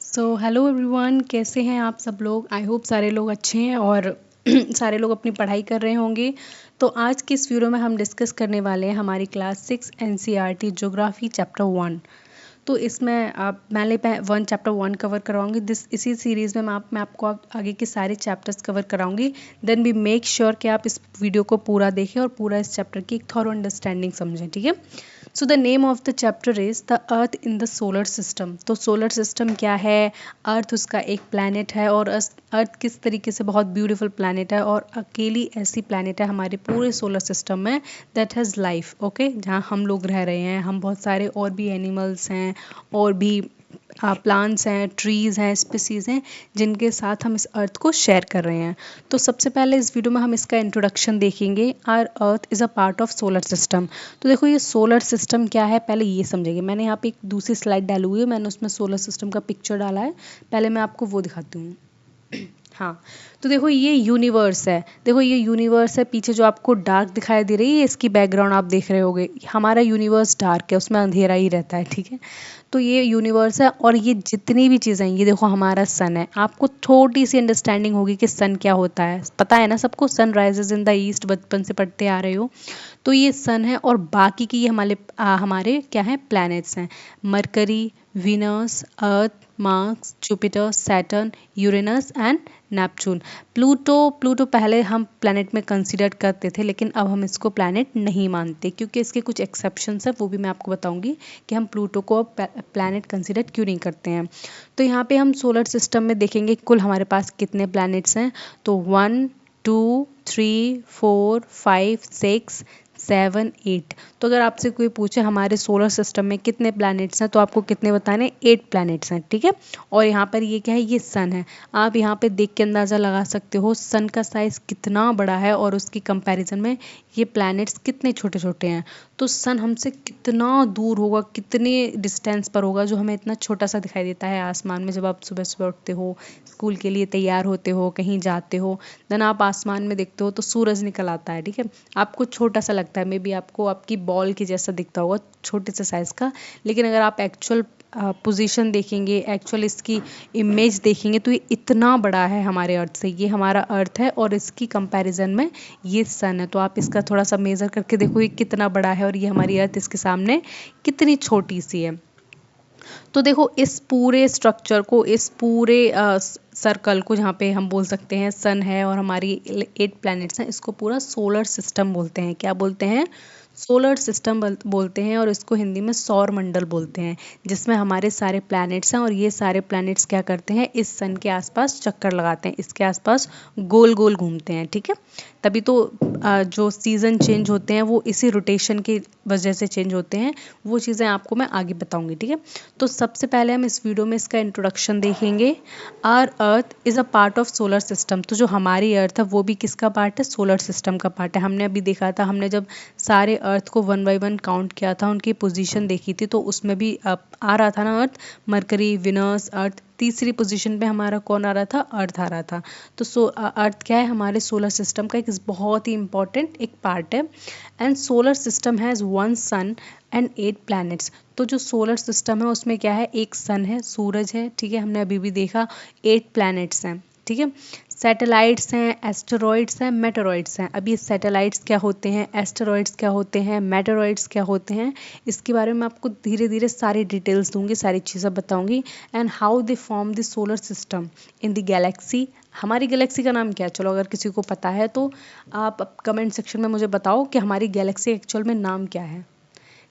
Hello everyone, कैसे हैं आप सब लोग। आई होप सारे लोग अच्छे हैं और सारे लोग अपनी पढ़ाई कर रहे होंगे। तो आज की इस वीडियो में हम डिस्कस करने वाले हैं हमारी क्लास 6 एनसीईआरटी ज्योग्राफी चैप्टर 1। तो इसमें आप मैंने 1 चैप्टर 1 कवर कराऊंगी। इसी सीरीज़ में मैं आपको आगे के सारे चैप्टर्स कवर कराऊंगी। देन भी मेक श्योर कि आप इस वीडियो को पूरा देखें और पूरा इस चैप्टर की एक थॉरो अंडरस्टैंडिंग समझें, ठीक है। So the name of the chapter is the earth in the solar system. तो सोलर सिस्टम क्या है, अर्थ उसका एक प्लैनेट है और अर्थ किस तरीके से बहुत ब्यूटीफुल प्लैनेट है और अकेली ऐसी प्लैनेट है हमारे पूरे सोलर सिस्टम में दैट हैज़ लाइफ, ओके, जहाँ हम लोग रह रहे हैं। हम बहुत सारे और भी एनिमल्स हैं और भी प्लांट्स हैं, ट्रीज़ हैं, स्पीसीज़ हैं जिनके साथ हम इस अर्थ को शेयर कर रहे हैं। तो सबसे पहले इस वीडियो में हम इसका इंट्रोडक्शन देखेंगे। Our Earth is a part of solar system. तो देखो ये सोलर सिस्टम क्या है, पहले ये समझेंगे। मैंने यहाँ पे एक दूसरी स्लाइड डाली हुई है, मैंने उसमें सोलर सिस्टम का पिक्चर डाला है। पहले मैं आपको वो दिखाती हूँ। हाँ, तो देखो ये यूनिवर्स है। देखो ये यूनिवर्स है, पीछे जो आपको डार्क दिखाई दे रही है इसकी बैकग्राउंड आप देख रहे होगे। हमारा यूनिवर्स डार्क है, उसमें अंधेरा ही रहता है, ठीक है। तो ये यूनिवर्स है और ये जितनी भी चीज़ें हैं, ये देखो हमारा सन है। आपको थोड़ी सी अंडरस्टैंडिंग होगी कि सन क्या होता है, पता है ना सबको। Sun rises in the east, बचपन से पढ़ते आ रहे हो। तो ये सन है और बाकी की ये हमारे क्या हैं, प्लैनेट्स हैं। Mercury, Venus, earth, Mars, Jupiter, Saturn, Uranus and Neptune. Pluto पहले हम प्लैनेट में कंसीडर करते थे, लेकिन अब हम इसको प्लैनेट नहीं मानते क्योंकि इसके कुछ एक्सेप्शंस हैं, वो भी मैं आपको बताऊंगी कि हम प्लूटो को अब प्लैनेट कंसीडर क्यों नहीं करते हैं। तो यहाँ पे हम सोलर सिस्टम में देखेंगे कुल हमारे पास कितने प्लैनेट्स हैं। तो 1 2 3 4 5 6 7 8। तो अगर आपसे कोई पूछे हमारे सोलर सिस्टम में कितने प्लैनेट्स हैं तो आपको कितने बताने, 8 प्लैनेट्स हैं, ठीक है। और यहाँ पर ये क्या है, ये सन है। आप यहाँ पे देख के अंदाज़ा लगा सकते हो सन का साइज़ कितना बड़ा है और उसकी कंपैरिजन में ये प्लैनेट्स कितने छोटे छोटे हैं। तो सन हमसे कितना दूर होगा, कितने डिस्टेंस पर होगा जो हमें इतना छोटा सा दिखाई देता है आसमान में। जब आप सुबह सुबह उठते हो, स्कूल के लिए तैयार होते हो, कहीं जाते हो, देन आप आसमान में देखते हो तो सूरज निकल आता है, ठीक है। आपको छोटा सा लगता है, मे बी आपको आपकी बॉल के जैसा दिखता होगा, छोटे से साइज़ का। लेकिन अगर आप एक्चुअल पोजीशन देखेंगे, एक्चुअल इसकी इमेज देखेंगे तो ये इतना बड़ा है हमारे अर्थ से। ये हमारा अर्थ है और इसकी कंपैरिजन में ये सन है। तो आप इसका थोड़ा सा मेज़र करके देखो ये कितना बड़ा है और ये हमारी अर्थ इसके सामने कितनी छोटी सी है। तो देखो इस पूरे स्ट्रक्चर को, इस पूरे सर्कल को, जहाँ पे हम बोल सकते हैं सन है और हमारी 8 प्लैनेट्स हैं, इसको पूरा सोलर सिस्टम बोलते हैं। क्या बोलते हैं, सोलर सिस्टम बोलते हैं। और इसको हिंदी में सौर मंडल बोलते हैं, जिसमें हमारे सारे प्लैनेट्स हैं। और ये सारे प्लैनेट्स क्या करते हैं, इस सन के आसपास चक्कर लगाते हैं, इसके आसपास गोल गोल घूमते हैं, ठीक है। तभी तो जो सीज़न चेंज होते हैं वो इसी रोटेशन की वजह से चेंज होते हैं। वो चीज़ें आपको मैं आगे बताऊंगी, ठीक है। तो सबसे पहले हम इस वीडियो में इसका इंट्रोडक्शन देखेंगे। Our Earth is a part of solar system. तो जो हमारी अर्थ है वो भी किसका पार्ट है, सोलर सिस्टम का पार्ट है। हमने अभी देखा था, हमने जब सारे अर्थ को 1 बाय 1 काउंट किया था, उनकी पोजीशन देखी थी, तो उसमें भी आ रहा था ना अर्थ, मरकरी, विनस, अर्थ। तीसरी पोजीशन पे हमारा कौन आ रहा था, अर्थ आ रहा था। तो अर्थ क्या है, हमारे सोलर सिस्टम का एक बहुत ही इंपॉर्टेंट एक पार्ट है। And solar system has 1 sun and 8 planets. तो जो सोलर सिस्टम है उसमें क्या है, एक सन है, सूरज है, ठीक है, हमने अभी भी देखा। 8 प्लैनेट्स हैं, ठीक है। सैटेलाइट्स हैं, एस्टेरॉइड्स हैं, मेटेरॉइड्स हैं। अब ये सैटेलाइट्स क्या होते हैं, एस्टेरॉइड्स क्या होते हैं, मेटेरॉइड्स क्या होते हैं, इसके बारे में आपको धीरे धीरे सारी डिटेल्स दूंगी, सारी चीज़ें बताऊंगी। And how they form the solar system in the Galaxy. हमारी गैलेक्सी का नाम क्या है, चलो अगर किसी को पता है तो आप कमेंट सेक्शन में मुझे बताओ कि हमारी गैलेक्सी एक्चुअल में नाम क्या है,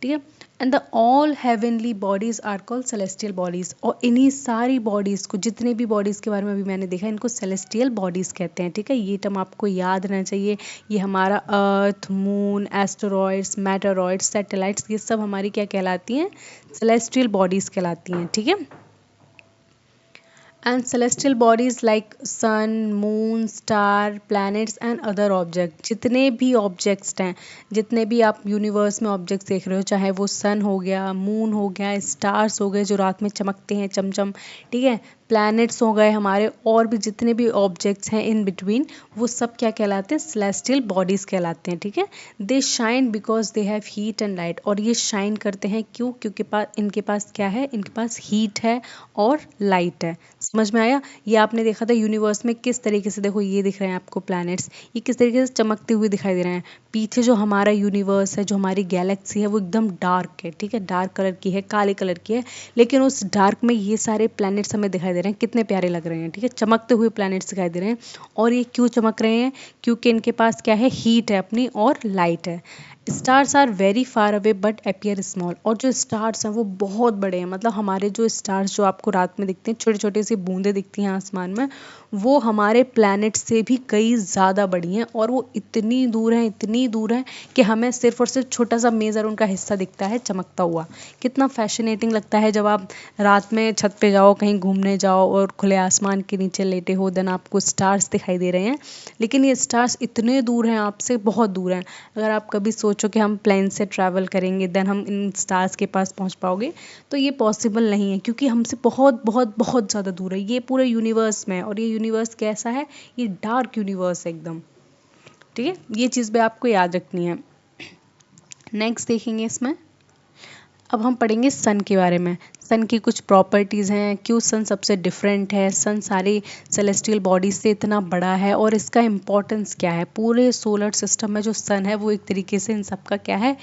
ठीक है। And the all heavenly bodies are called celestial bodies. और इन्हीं सारी बॉडीज़ को, जितने भी बॉडीज़ के बारे में अभी मैंने देखा, इनको सेलेस्टियल बॉडीज़ कहते हैं, ठीक है। ये टर्म आपको याद रहना चाहिए। ये हमारा अर्थ, मून, एस्टेरॉइड्स, मेटेरॉइड्स, सैटेलाइट्स, ये सब हमारी क्या कहलाती हैं, सेलेस्टियल बॉडीज़ कहलाती हैं, ठीक है। And celestial bodies like sun, moon, star, planets and other object, जितने भी ऑब्जेक्ट्स हैं, जितने भी आप यूनिवर्स में ऑब्जेक्ट्स देख रहे हो, चाहे वो सन हो गया, मून हो गया, स्टार्स हो गए जो रात में चमकते हैं चमचम, ठीक है, प्लैनेट्स हो गए हमारे, और भी जितने भी ऑब्जेक्ट्स हैं इन बिटवीन, वो सब क्या कहलाते हैं, सेलेस्टियल बॉडीज कहलाते हैं, ठीक है। They shine because they have heat and light, और ये शाइन करते हैं क्यों, क्योंकि इनके पास क्या है, इनके पास हीट है और लाइट है। समझ में आया? ये आपने देखा था यूनिवर्स में किस तरीके से, देखो ये दिख रहे हैं आपको प्लैनेट्स, ये किस तरीके से चमकते हुए दिखाई दे रहे हैं। पीछे जो हमारा यूनिवर्स है, जो हमारी गैलेक्सी है, वो एकदम डार्क है, ठीक है, डार्क कलर की है, काले कलर की है, लेकिन उस डार्क में ये सारे प्लैनेट्स हमें दिखाई दे रहे हैं, कितने प्यारे लग रहे हैं, ठीक है, चमकते हुए प्लैनेट्स दिखाई दे रहे हैं। और ये क्यों चमक रहे हैं, क्योंकि इनके पास क्या है, हीट है अपनी और लाइट है। Stars are very far away but appear small, और जो स्टार्स हैं वो बहुत बड़े हैं, मतलब हमारे जो स्टार्स जो आपको रात में दिखते हैं, छोटी छोटी सी बूंदें दिखती हैं आसमान में, वो हमारे प्लैनेट से भी कई ज़्यादा बड़ी हैं, और वो इतनी दूर हैं, इतनी दूर हैं कि हमें सिर्फ और सिर्फ छोटा सा मेजर उनका हिस्सा दिखता है चमकता हुआ। कितना फैसिनेटिंग लगता है जब आप रात में छत पे जाओ, कहीं घूमने जाओ और खुले आसमान के नीचे लेटे हो, देन आपको स्टार्स दिखाई दे रहे हैं, लेकिन ये स्टार्स इतने दूर हैं आपसे, बहुत दूर हैं। अगर आप कभी सोचो कि हम प्लेन से ट्रैवल करेंगे देन हम इन स्टार्स के पास पहुंच पाओगे, तो ये पॉसिबल नहीं है, क्योंकि हमसे बहुत बहुत बहुत ज़्यादा दूर है ये पूरे यूनिवर्स में। और ये यूनिवर्स कैसा है, ये डार्क यूनिवर्स है एकदम, ठीक है, ये चीज़ भी आपको याद रखनी है। नेक्स्ट देखेंगे इसमें, अब हम पढ़ेंगे सन के बारे में। सन की कुछ प्रॉपर्टीज़ हैं, क्यों सन सबसे डिफरेंट है, सन सारी सेलेस्टियल बॉडीज से इतना बड़ा है, और इसका इम्पोर्टेंस क्या है। पूरे सोलर सिस्टम में जो सन है वो एक तरीके से इन सब का क्या है,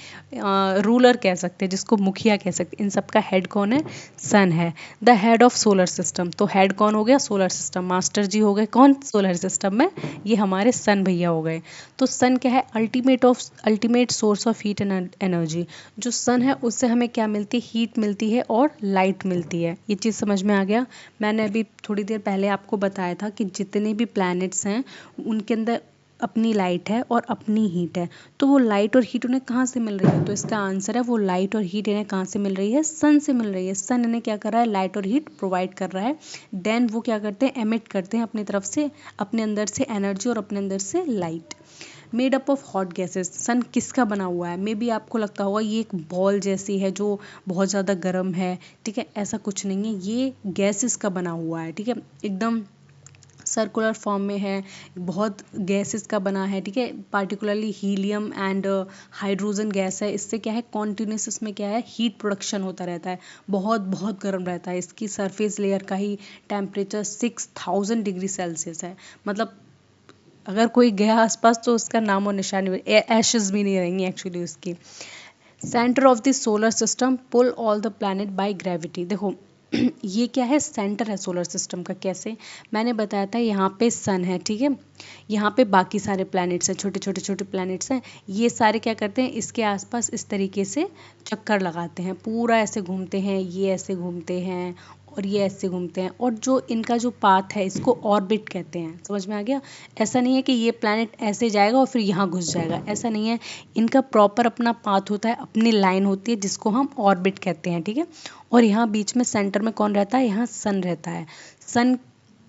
रूलर कह सकते हैं, जिसको मुखिया कह सकते हैं। इन सब का हेड कौन है, सन है, the head of solar system. तो हेड कौन हो गया, सोलर सिस्टम, मास्टर जी हो गए कौन, सोलर सिस्टम में, ये हमारे सन भैया हो गए। तो सन क्या है, ultimate source of heat and energy. जो सन है उससे हमें क्या मिलती है, हीट मिलती है और लाइट मिलती है। ये चीज़ समझ में आ गया। मैंने अभी थोड़ी देर पहले आपको बताया था कि जितने भी प्लैनेट्स हैं उनके अंदर अपनी लाइट है और अपनी हीट है। तो वो लाइट और हीट उन्हें कहाँ से मिल रही है, तो इसका आंसर है वो लाइट और हीट इन्हें कहाँ से मिल रही है, सन से मिल रही है। सन इन्हें क्या कर रहा है, लाइट और हीट प्रोवाइड कर रहा है। देन वो क्या करते हैं, एमिट करते हैं अपनी तरफ से, अपने अंदर से एनर्जी और अपने अंदर से light. Made up of hot gases, sun किसका बना हुआ है। मे बी आपको लगता होगा ये एक बॉल जैसी है जो बहुत ज़्यादा गर्म है, ठीक है, ऐसा कुछ नहीं है, ये गैसेस का बना हुआ है, ठीक है, एकदम सर्कुलर फॉर्म में है, बहुत गैसेस का बना है, ठीक है, particularly helium and hydrogen gas है। इससे क्या है, कॉन्टिन्यूस इसमें क्या है, हीट प्रोडक्शन होता रहता है, बहुत बहुत गर्म रहता है। इसकी सरफेस लेयर का ही टेम्परेचर 6000 डिग्री सेल्सियस है। मतलब अगर कोई गया आसपास तो उसका नामो निशान, एशेस भी नहीं रहेंगी एक्चुअली उसकी। Centre of the solar system pull all the planet by gravity. देखो ये क्या है, सेंटर है सोलर सिस्टम का। कैसे, मैंने बताया था यहाँ पे सन है, ठीक है, यहाँ पे बाकी सारे प्लैनेट्स हैं, छोटे छोटे छोटे प्लैनेट्स हैं, ये सारे क्या करते हैं, इसके आसपास इस तरीके से चक्कर लगाते हैं, पूरा ऐसे घूमते हैं, ये ऐसे घूमते हैं और ये ऐसे घूमते हैं, और जो इनका जो पाथ है इसको ऑर्बिट कहते हैं। समझ में आ गया? ऐसा नहीं है कि ये प्लैनेट ऐसे जाएगा और फिर यहाँ घुस जाएगा, ऐसा नहीं है। इनका प्रॉपर अपना पाथ होता है, अपनी लाइन होती है जिसको हम ऑर्बिट कहते हैं, ठीक है। और यहाँ बीच में सेंटर में कौन रहता है, यहाँ सन रहता है। सन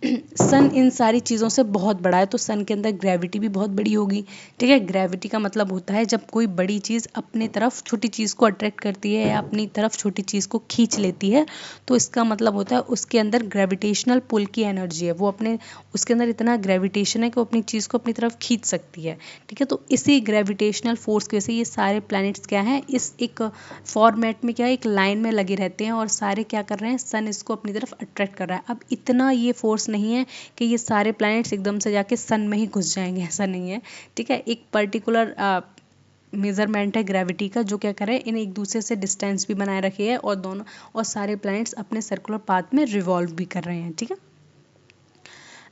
सन इन सारी चीज़ों से बहुत बड़ा है, तो सन के अंदर ग्रेविटी भी बहुत बड़ी होगी, ठीक है। ग्रेविटी का मतलब होता है जब कोई बड़ी चीज़ अपने तरफ छोटी चीज़ को अट्रैक्ट करती है या अपनी तरफ छोटी चीज़ को खींच लेती है, तो इसका मतलब होता है उसके अंदर ग्रेविटेशनल पुल की एनर्जी है, वो अपने उसके अंदर इतना ग्रेविटेशन है कि वो अपनी चीज़ को अपनी तरफ खींच सकती है, ठीक है। तो इसी ग्रेविटेशनल फोर्स की वजह से ये सारे प्लैनेट्स क्या हैं, इस एक फॉर्मेट में क्या है, एक लाइन में लगे रहते हैं, और सारे क्या कर रहे हैं, सन इसको अपनी तरफ अट्रैक्ट कर रहा है। अब इतना ये फोर्स नहीं है कि ये सारे प्लैनेट्स एकदम से जाके सन में ही घुस जाएंगे, ऐसा नहीं है, ठीक है। एक पर्टिकुलर मेजरमेंट है ग्रेविटी का, जो क्या करे, इन एक दूसरे से डिस्टेंस भी बनाए रखी है, और दोनों और सारे प्लैनेट्स अपने सर्कुलर पाथ में रिवॉल्व भी कर रहे हैं, ठीक है।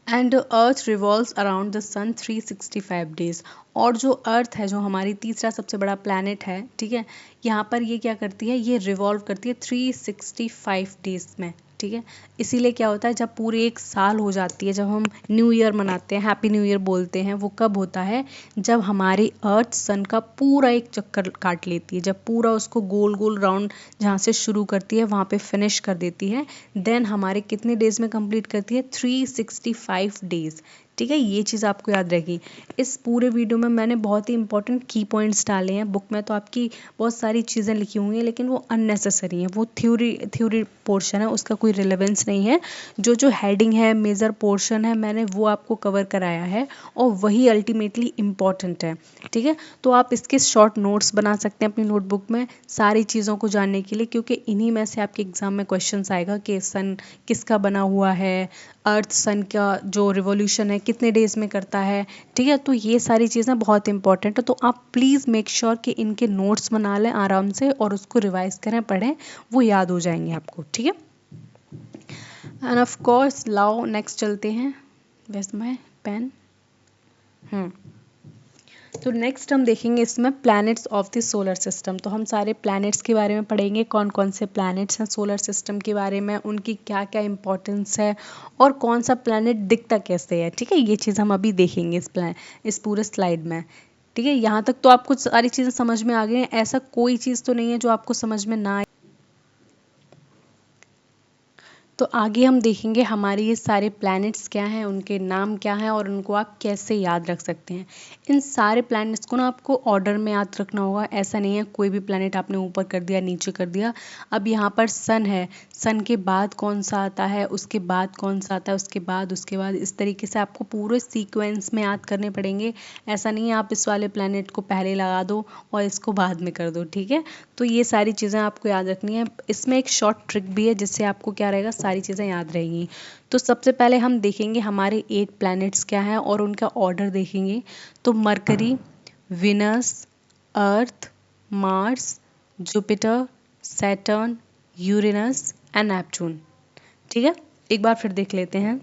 And Earth revolves around the sun 365 days. और जो अर्थ है, जो हमारी तीसरा सबसे बड़ा प्लैनेट है, ठीक है, यहाँ पर ये क्या करती है, ये रिवॉल्व करती है 365 डेज में, ठीक है। इसीलिए क्या होता है, जब पूरे एक साल हो जाती है, जब हम न्यू ईयर मनाते हैं, हैप्पी न्यू ईयर बोलते हैं, वो कब होता है, जब हमारी अर्थ सन का पूरा एक चक्कर काट लेती है, जब पूरा उसको गोल गोल राउंड जहाँ से शुरू करती है वहाँ पे फिनिश कर देती है, देन हमारे कितने डेज में कंप्लीट करती है, 365 डेज। ठीक है, ये चीज़ आपको याद रहेगी। इस पूरे वीडियो में मैंने बहुत ही इंपॉर्टेंट की पॉइंट्स डाले हैं। बुक में तो आपकी बहुत सारी चीज़ें लिखी हुई हैं, लेकिन वो अननेसेसरी हैं, वो थ्योरी पोर्शन है, उसका कोई रिलेवेंस नहीं है। जो हेडिंग है, मेजर पोर्शन है, मैंने वो आपको कवर कराया है और वही अल्टीमेटली इम्पॉर्टेंट है। ठीक है, तो आप इसके शॉर्ट नोट्स बना सकते हैं अपनी नोटबुक में सारी चीज़ों को जानने के लिए, क्योंकि इन्हीं में से आपके एग्जाम में क्वेश्चंस आएगा कि सन किसका बना हुआ है, अर्थ सन का जो रिवॉल्यूशन है कितने डेज में करता है। ठीक है, तो ये सारी चीज़ें बहुत इंपॉर्टेंट है, तो आप प्लीज़ मेक श्योर कि इनके नोट्स बना लें आराम से और उसको रिवाइज करें, पढ़ें, वो याद हो जाएंगे आपको। ठीक है, एंड ऑफ कोर्स लाओ नेक्स्ट चलते हैं। Waste my pen. तो नेक्स्ट हम देखेंगे इसमें planets of the solar system. तो हम सारे प्लैनेट्स के बारे में पढ़ेंगे, कौन कौन से प्लैनेट्स हैं सोलर सिस्टम के बारे में, उनकी क्या क्या इंपॉर्टेंस है और कौन सा प्लैनेट दिखता कैसे है। ठीक है, ये चीज़ हम अभी देखेंगे इस पूरे स्लाइड में। ठीक है, यहाँ तक तो आपको सारी चीज़ें समझ में आ गई हैं, ऐसा कोई चीज़ तो नहीं है जो आपको समझ में ना आए। तो आगे हम देखेंगे हमारे ये सारे प्लैनेट्स क्या हैं, उनके नाम क्या हैं और उनको आप कैसे याद रख सकते हैं। इन सारे प्लैनेट्स को ना आपको ऑर्डर में याद रखना होगा, ऐसा नहीं है कोई भी प्लैनेट आपने ऊपर कर दिया नीचे कर दिया। अब यहाँ पर सन है, सन के बाद कौन सा आता है, उसके बाद कौन सा आता है, उसके बाद इस तरीके से आपको पूरे सीक्वेंस में याद करने पड़ेंगे। ऐसा नहीं है आप इस वाले प्लैनेट को पहले लगा दो और इसको बाद में कर दो। ठीक है, तो ये सारी चीज़ें आपको याद रखनी है। इसमें एक शॉर्ट ट्रिक भी है जिससे आपको क्या रहेगा, सारी चीज़ें याद रहेंगी। तो सबसे पहले हम देखेंगे हमारे 8 प्लैनेट्स क्या हैं और उनका ऑर्डर देखेंगे। तो mercury, Venus, Earth, Mars, Jupiter, Saturn, Uranus and Neptune. ठीक है, एक बार फिर देख लेते हैं।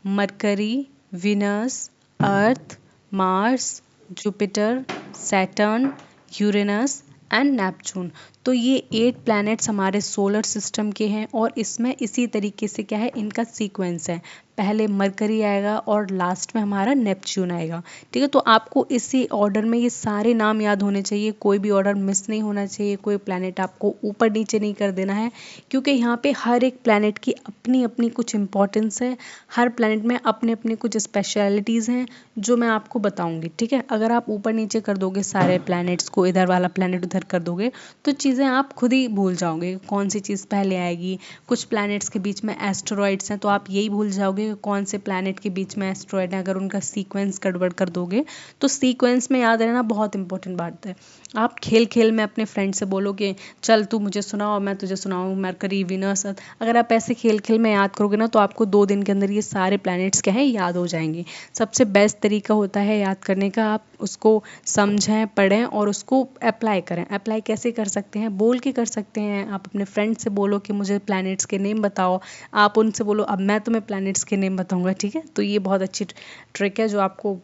Mercury, Venus, Earth, Mars, Jupiter, Saturn, Uranus and Neptune. तो ये 8 प्लैनेट्स हमारे सोलर सिस्टम के हैं और इसमें इसी तरीके से क्या है, इनका सीक्वेंस है, पहले मरकरी आएगा और लास्ट में हमारा नेपच्यून आएगा। ठीक है, तो आपको इसी ऑर्डर में ये सारे नाम याद होने चाहिए, कोई भी ऑर्डर मिस नहीं होना चाहिए, कोई प्लैनेट आपको ऊपर नीचे नहीं कर देना है, क्योंकि यहाँ पे हर एक प्लैनेट की अपनी अपनी कुछ इंपॉर्टेंस है, हर प्लैनेट में अपने अपने कुछ स्पेशलिटीज़ हैं जो मैं आपको बताऊंगी। ठीक है, अगर आप ऊपर नीचे कर दोगे सारे प्लैनेट्स को, इधर वाला प्लैनेट उधर कर दोगे तो चीज़ें आप खुद ही भूल जाओगे कौन सी चीज़ पहले आएगी। कुछ प्लैनेट्स के बीच में एस्टेरॉइड्स हैं तो आप यही भूल जाओगे कि कौन से प्लैनेट के बीच में एस्टेरॉइड है। अगर उनका सीक्वेंस गड़बड़ कर दोगे तो सीक्वेंस में याद रहना बहुत इंपॉर्टेंट बात है। आप खेल खेल में अपने फ्रेंड से बोलो कि चल तू मुझे सुनाओ मैं तुझे सुनाऊँ, मरकरी, विनस, अर्थ। अगर आप ऐसे खेल खेल में याद करोगे ना तो आपको 2 दिन के अंदर ये सारे प्लैनेट्स क्या है याद हो जाएंगे। सबसे बेस्ट तरीका होता है याद करने का, आप उसको समझें, पढ़ें और उसको अप्लाई करें। अप्लाई कैसे कर सकते हैं, बोल के कर सकते हैं। आप अपने फ्रेंड से बोलो कि मुझे प्लैनेट्स के नेम बताओ, आप उनसे बोलो अब मैं तुम्हें प्लैनेट्स के नेम बताऊंगा। ठीक है, तो ये बहुत अच्छी ट्रिक है जो आपको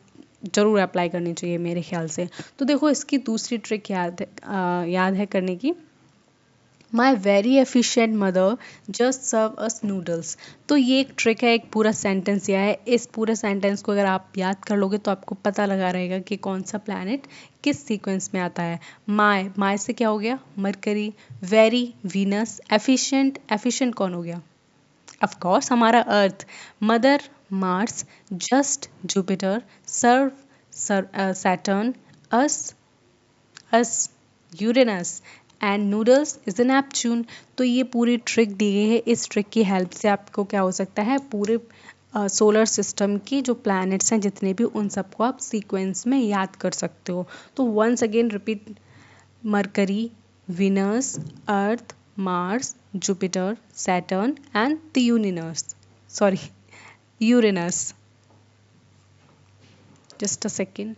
ज़रूर अप्लाई करनी चाहिए मेरे ख्याल से। तो देखो इसकी दूसरी ट्रिक याद है करने की। My very efficient mother just serve us noodles. तो ये एक ट्रिक है, एक पूरा सेंटेंस यह है। इस पूरे सेंटेंस को अगर आप याद कर लोगे तो आपको पता लगा रहेगा कि कौन सा प्लैनेट किस सीक्वेंस में आता है। माई से क्या हो गया, Mercury, very, Venus, efficient, efficient कौन हो गया, ऑफ कोर्स हमारा Earth, mother, Mars, just, Jupiter, serve, Saturn, us, Uranus and noodles is an Neptune. तो ये पूरी ट्रिक दी गई है। इस ट्रिक की हेल्प से आपको क्या हो सकता है, पूरे सोलर सिस्टम की जो प्लैनेट्स हैं जितने भी, उन सबको आप सीक्वेंस में याद कर सकते हो। तो once again repeat, Mercury, Venus, Earth, Mars, Jupiter, Saturn and the Uranus. Just a second.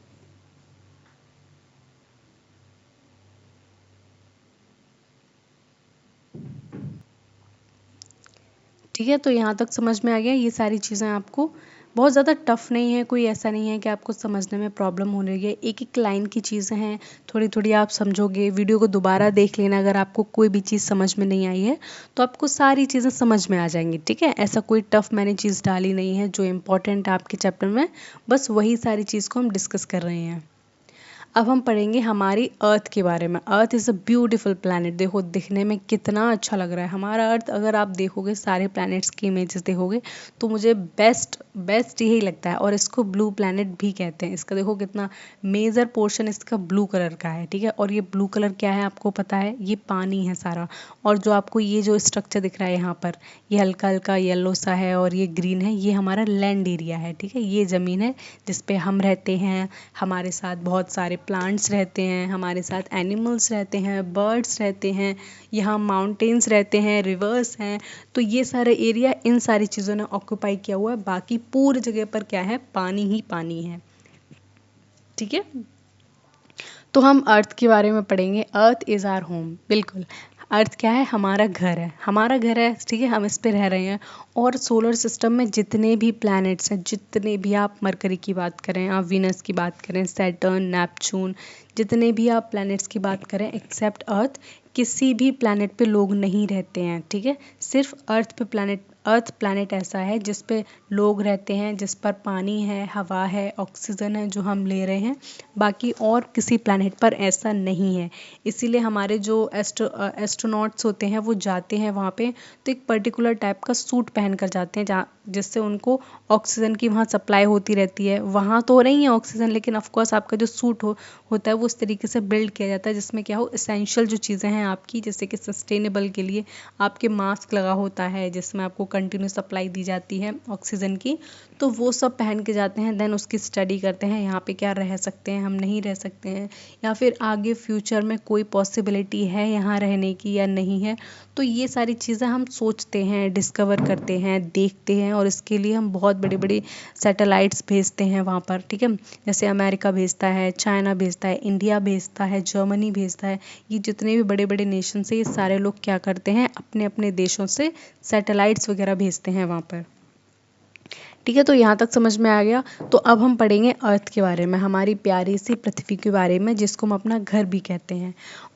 ठीक है, तो यहाँ तक समझ में आ गया, ये सारी चीज़ें आपको बहुत ज़्यादा टफ नहीं है, कोई ऐसा नहीं है कि आपको समझने में प्रॉब्लम हो रही है। एक एक लाइन की चीज़ें हैं, थोड़ी थोड़ी आप समझोगे। वीडियो को दोबारा देख लेना, अगर आपको कोई भी चीज़ समझ में नहीं आई है तो आपको सारी चीज़ें समझ में आ जाएंगी, ठीक है। ऐसा कोई टफ मैंने चीज़ डाली नहीं है, जो इम्पोर्टेंट है आपके चैप्टर में बस वही सारी चीज़ को हम डिस्कस कर रहे हैं। अब हम पढ़ेंगे हमारी अर्थ के बारे में। अर्थ इज़ अ ब्यूटीफुल प्लैनेट। देखो दिखने में कितना अच्छा लग रहा है हमारा अर्थ। अगर आप देखोगे सारे प्लैनेट्स की इमेजेस देखोगे तो मुझे बेस्ट बेस्ट यही लगता है। और इसको ब्लू प्लैनेट भी कहते हैं। इसका देखो कितना मेजर पोर्शन इसका ब्लू कलर का है, ठीक है। और ये ब्लू कलर क्या है आपको पता है, ये पानी है सारा। और जो आपको ये जो स्ट्रक्चर दिख रहा है यहाँ पर, ये हल्का हल्का येलो सा है और ये ग्रीन है, ये हमारा लैंड एरिया है, ठीक है। ये ज़मीन है जिस पे हम रहते हैं। हमारे साथ बहुत सारे प्लांट्स रहते हैं, हमारे साथ एनिमल्स रहते हैं, बर्ड्स रहते हैं, यहाँ माउंटेन्स रहते हैं, रिवर्स हैं। तो ये सारे एरिया इन सारी चीज़ों ने ऑक्यूपाई किया हुआ है। बाकी पूरी जगह पर क्या है, पानी ही पानी है, ठीक है। तो हम अर्थ के बारे में पढ़ेंगे। Earth is our home. बिल्कुल, अर्थ क्या है, हमारा घर है, हमारा घर है, ठीक है। हम इस पे रह रहे हैं। और सोलर सिस्टम में जितने भी प्लैनेट्स हैं, जितने भी, आप मरकरी की बात करें, आप वीनस की बात करें, सैटर्न, नेपच्यून, जितने भी आप प्लैनेट्स की बात करें एक्सेप्ट अर्थ, किसी भी प्लैनेट पे लोग नहीं रहते हैं, ठीक है। सिर्फ अर्थ प्लैनेट ऐसा है जिस पे लोग रहते हैं, जिस पर पानी है, हवा है, ऑक्सीजन है जो हम ले रहे हैं। बाकी और किसी प्लैनेट पर ऐसा नहीं है। इसीलिए हमारे जो एस्ट्रोनॉट्स होते हैं वो जाते हैं वहाँ पे, तो एक पर्टिकुलर टाइप का सूट पहन कर जाते हैं जहाँ जिससे उनको ऑक्सीजन की वहाँ सप्लाई होती रहती है। वहाँ तो नहीं है ऑक्सीजन, लेकिन ऑफकोर्स आपका जो सूट होता है वो उस तरीके से बिल्ड किया जाता है जिसमें क्या हो, एसेंशियल जो चीज़ें हैं आपकी, जैसे कि सस्टेनेबल के लिए आपके मास्क लगा होता है जिसमें आपको कंटिन्यू सप्लाई दी जाती है ऑक्सीजन की, तो वो सब पहन के जाते हैं। देन उसकी स्टडी करते हैं यहाँ पे क्या रह सकते हैं, हम नहीं रह सकते हैं, या फिर आगे फ्यूचर में कोई पॉसिबिलिटी है यहाँ रहने की या नहीं है। तो ये सारी चीज़ें हम सोचते हैं, डिस्कवर करते हैं, देखते हैं। और इसके लिए हम बहुत बड़ी बड़ी सैटेलाइट्स भेजते हैं वहाँ पर, ठीक है। जैसे अमेरिका भेजता है, चाइना भेजता है, इंडिया भेजता है, जर्मनी भेजता है। ये जितने भी बड़े बड़े नेशन से, ये सारे लोग क्या करते हैं, अपने अपने देशों से सैटेलाइट्स वगैरह भेजते हैं वहाँ पर, ठीक है। तो यहाँ तक समझ में आ गया। तो अब हम पढ़ेंगे अर्थ के बारे में, हमारी प्यारी सी पृथ्वी के बारे में, जिसको हम अपना घर भी कहते हैं।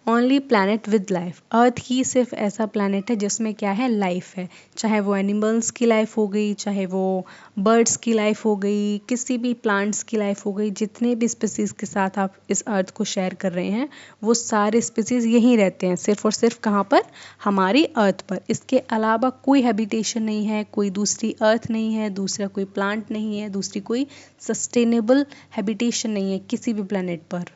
Only planet with life. Earth ही सिर्फ ऐसा प्लैनेट है जिसमें क्या है, लाइफ है। चाहे वो एनिमल्स की लाइफ हो गई, चाहे वो बर्ड्स की लाइफ हो गई, किसी भी प्लांट्स की लाइफ हो गई, जितने भी स्पीसीज़ के साथ आप इस अर्थ को शेयर कर रहे हैं वो सारे स्पीसीज़ यहीं रहते हैं, सिर्फ और सिर्फ कहाँ पर, हमारी अर्थ पर। इसके अलावा कोई हैबिटेशन नहीं है, कोई दूसरी अर्थ नहीं है, दूसरा कोई प्लांट नहीं है, दूसरी कोई सस्टेनेबल हैबिटेशन नहीं है किसी भी प्लैनेट पर।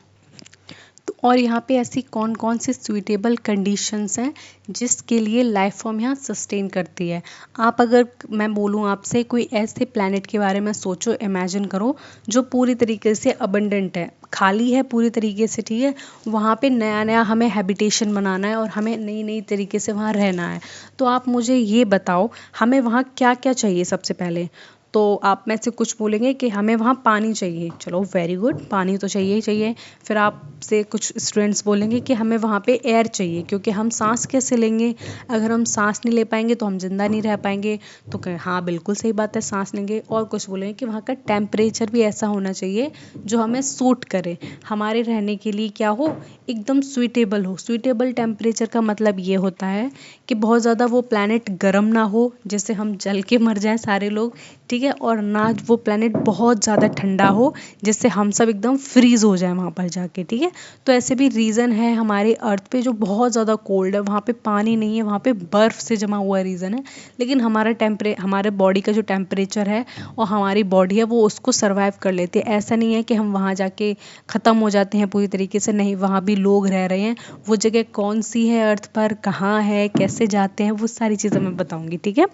तो और यहाँ पे ऐसी कौन कौन सी सूटेबल कंडीशंस हैं जिसके लिए लाइफ फॉर्म यहाँ सस्टेन करती है। आप अगर मैं बोलूँ आपसे, कोई ऐसे प्लैनेट के बारे में सोचो, इमेजिन करो जो पूरी तरीके से अबंडेंट है, खाली है पूरी तरीके से, ठीक है। वहाँ पे नया नया हमें हैबिटेशन बनाना है और हमें नई नई तरीके से वहाँ रहना है। तो आप मुझे ये बताओ, हमें वहाँ क्या क्या चाहिए। सबसे पहले तो आप में से कुछ बोलेंगे कि हमें वहाँ पानी चाहिए, चलो वेरी गुड, पानी तो चाहिए ही चाहिए। फिर आपसे कुछ स्टूडेंट्स बोलेंगे कि हमें वहाँ पे एयर चाहिए, क्योंकि हम सांस कैसे लेंगे, अगर हम सांस नहीं ले पाएंगे तो हम जिंदा नहीं रह पाएंगे। तो कहें हाँ बिल्कुल सही बात है, सांस लेंगे। और कुछ बोलेंगे कि वहाँ का टेम्परेचर भी ऐसा होना चाहिए जो हमें सूट करे, हमारे रहने के लिए क्या हो, एकदम सुइटेबल हो। सुइटेबल टेम्परेचर का मतलब ये होता है कि बहुत ज़्यादा वो प्लैनेट गर्म ना हो जिससे हम जल के मर जाएं सारे लोग, ठीक है। और ना वो प्लैनेट बहुत ज़्यादा ठंडा हो जिससे हम सब एकदम फ्रीज हो जाए वहाँ पर जाके, ठीक है। तो ऐसे भी रीज़न है हमारे अर्थ पे जो बहुत ज़्यादा कोल्ड है, वहाँ पे पानी नहीं है, वहाँ पे बर्फ़ से जमा हुआ रीज़न है। लेकिन हमारे बॉडी का जो टेम्परेचर है और हमारी बॉडी है वो उसको सर्वाइव कर लेती है। ऐसा नहीं है कि हम वहाँ जाके ख़त्म हो जाते हैं पूरी तरीके से, नहीं, वहाँ भी लोग रह रहे हैं। वो जगह कौन सी है अर्थ पर, कहाँ है, कैसे जाते हैं, वो सारी चीज़ें मैं बताऊँगी, ठीक है।